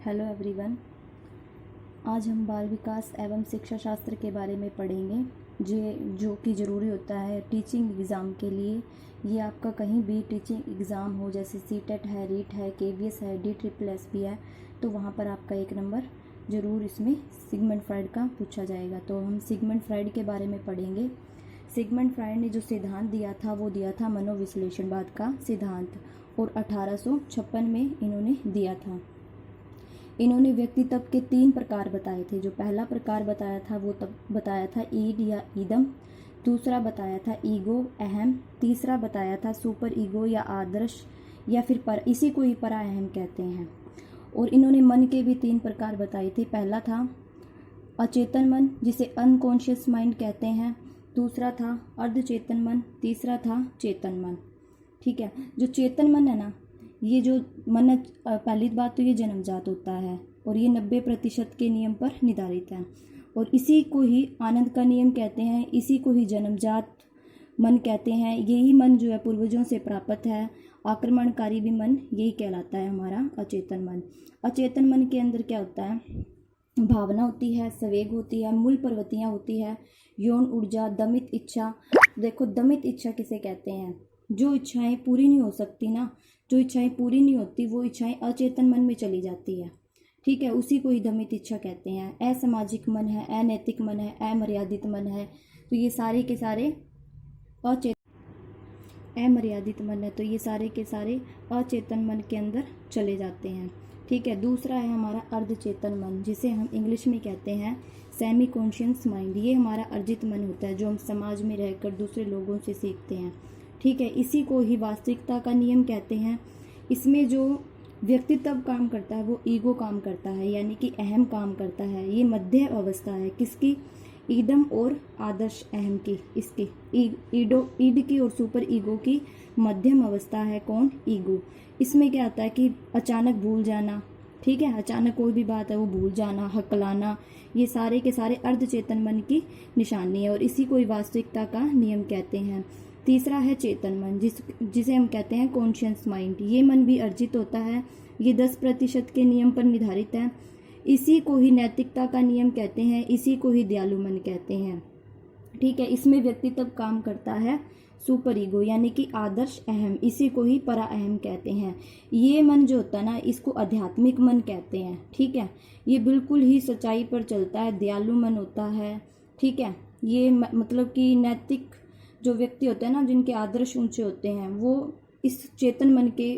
Hello everyone. आज हम बाल विकास एवं शिक्षा शास्त्र के बारे में पढ़ेंगे जो कि ज़रूरी होता है टीचिंग एग्ज़ाम के लिए। ये आपका कहीं भी टीचिंग एग्ज़ाम हो, जैसे सीटेट है, रीट है, केवीएस है, DSSB है, तो वहाँ पर आपका 1 नंबर ज़रूर इसमें सिगमंड फ्राइड का पूछा जाएगा। तो हम सिगमंड फ्राइड के बारे में पढ़ेंगे। सिगमंड फ्राइड ने जो सिद्धांत दिया था वो दिया था मनोविश्लेषणवाद का सिद्धांत, और 1856 में इन्होंने दिया था। इन्होंने व्यक्तित्व के 3 प्रकार बताए थे। जो पहला प्रकार बताया था वो तब बताया था ईड या ईदम, दूसरा बताया था ईगो अहम, तीसरा बताया था सुपर ईगो या आदर्श, या फिर इसी को ही परा अहम कहते हैं। और इन्होंने मन के भी 3 प्रकार बताए थे। पहला था अचेतन मन, जिसे अनकॉन्शियस माइंड कहते हैं, दूसरा था अर्धचेतन मन, तीसरा था चेतन मन। ठीक है, जो चेतन मन है ना, ये जो मन है, पहली बात तो ये जन्मजात होता है और ये 90% के नियम पर निर्धारित है, और इसी को ही आनंद का नियम कहते हैं, इसी को ही जन्मजात मन कहते हैं। यही मन जो है पूर्वजों से प्राप्त है। आक्रमणकारी भी मन यही कहलाता है हमारा अचेतन मन। अचेतन मन के अंदर क्या होता है? भावना होती है, संवेग होती है, मूल प्रवृत्तियाँ होती है, यौन ऊर्जा, दमित इच्छा। देखो, दमित इच्छा किसे कहते हैं? जो इच्छाएं पूरी नहीं हो सकती ना, जो इच्छाएं पूरी नहीं होती वो इच्छाएं अचेतन मन में चली जाती है। ठीक है, उसी को ही दमित इच्छा कहते हैं। असामाजिक मन है, अनैतिक मन है, अमर्यादित मन है, तो ये सारे के सारे अमर्यादित मन है, तो ये सारे के सारे अचेतन मन के अंदर चले जाते हैं। ठीक है, दूसरा है हमारा अर्धचेतन मन, जिसे हम इंग्लिश में कहते हैं सेमी कॉन्शियस माइंड। ये हमारा अर्जित मन होता है, जो हम समाज में रहकर दूसरे लोगों से सीखते हैं। ठीक है, इसी को ही वास्तविकता का नियम कहते हैं। इसमें जो व्यक्तित्व काम करता है वो ईगो काम करता है, यानी कि अहम काम करता है। ये मध्य अवस्था है किसकी? ईदम और आदर्श अहम की, इसकी ईड की और सुपर ईगो की मध्यम अवस्था है। कौन? ईगो। इसमें क्या आता है कि अचानक भूल जाना, ठीक है, अचानक कोई भी बात है वो भूल जाना, हकलाना, ये सारे के सारे अर्धचेतन मन की निशानी है, और इसी को ही वास्तविकता का नियम कहते हैं। तीसरा है चेतन मन, जिसे हम कहते हैं कॉन्शियस माइंड। ये मन भी अर्जित होता है, ये 10% के नियम पर निर्धारित है। इसी को ही नैतिकता का नियम कहते हैं, इसी को ही दयालु मन कहते हैं। ठीक है, इसमें व्यक्तित्व काम करता है सुपर ईगो, यानी कि आदर्श अहम, इसी को ही परा अहम कहते हैं। ये मन जो होता है ना, इसको आध्यात्मिक मन कहते हैं। ठीक है, ये बिल्कुल ही सच्चाई पर चलता है, दयालु मन होता है। ठीक है, ये मतलब कि नैतिक जो व्यक्ति होते हैं ना, जिनके आदर्श ऊंचे होते हैं, वो इस चेतन मन के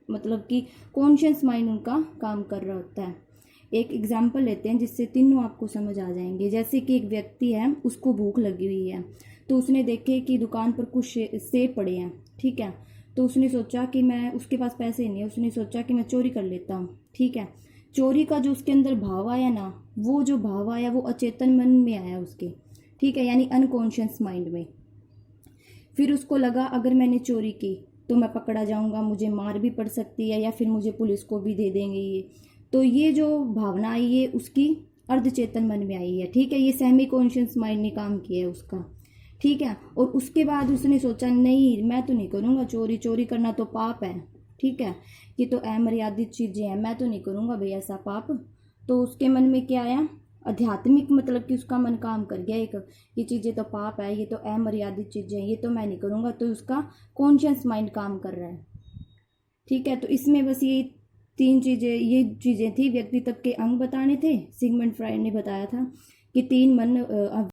मतलब कि कॉन्शियस माइंड उनका काम कर रहा होता है। एक एग्जाम्पल लेते हैं जिससे तीनों आपको समझ आ जाएंगे। जैसे कि एक व्यक्ति है, उसको भूख लगी हुई है, तो उसने देखे कि दुकान पर कुछ सेब पड़े हैं। ठीक है, तो उसने सोचा कि मैं, उसके पास पैसे नहीं है, उसने सोचा कि मैं चोरी कर लेता हूँ। ठीक है, चोरी का जो उसके अंदर भाव आया ना, वो जो भाव आया वो अचेतन मन में आया उसके। ठीक है, यानी अनकॉन्शियस माइंड में। फिर उसको लगा अगर मैंने चोरी की तो मैं पकड़ा जाऊंगा, मुझे मार भी पड़ सकती है, या फिर मुझे पुलिस को भी दे देंगे ये। तो ये जो भावना आई है उसकी अर्धचेतन मन में आई है। ठीक है, ये सेमी कॉन्शियस माइंड ने काम किया है उसका। ठीक है, और उसके बाद उसने सोचा नहीं, मैं तो नहीं करूँगा चोरी, चोरी करना तो पाप है। ठीक है, ये तो अमर्यादित चीज़ें हैं, मैं तो नहीं करूँगा भाई ऐसा पाप। तो उसके मन में क्या आया? आध्यात्मिक, मतलब कि उसका मन काम कर गया एक, ये चीज़ें तो पाप है, ये तो अमर्यादित चीज़ें हैं, ये तो मैं नहीं करूँगा। तो उसका कॉन्शियस माइंड काम कर रहा है। ठीक है, तो इसमें बस ये 3 चीज़ें, ये चीज़ें थी, व्यक्तित्व के अंग बताने थे। सिगमंड फ्राइड ने बताया था कि 3 मन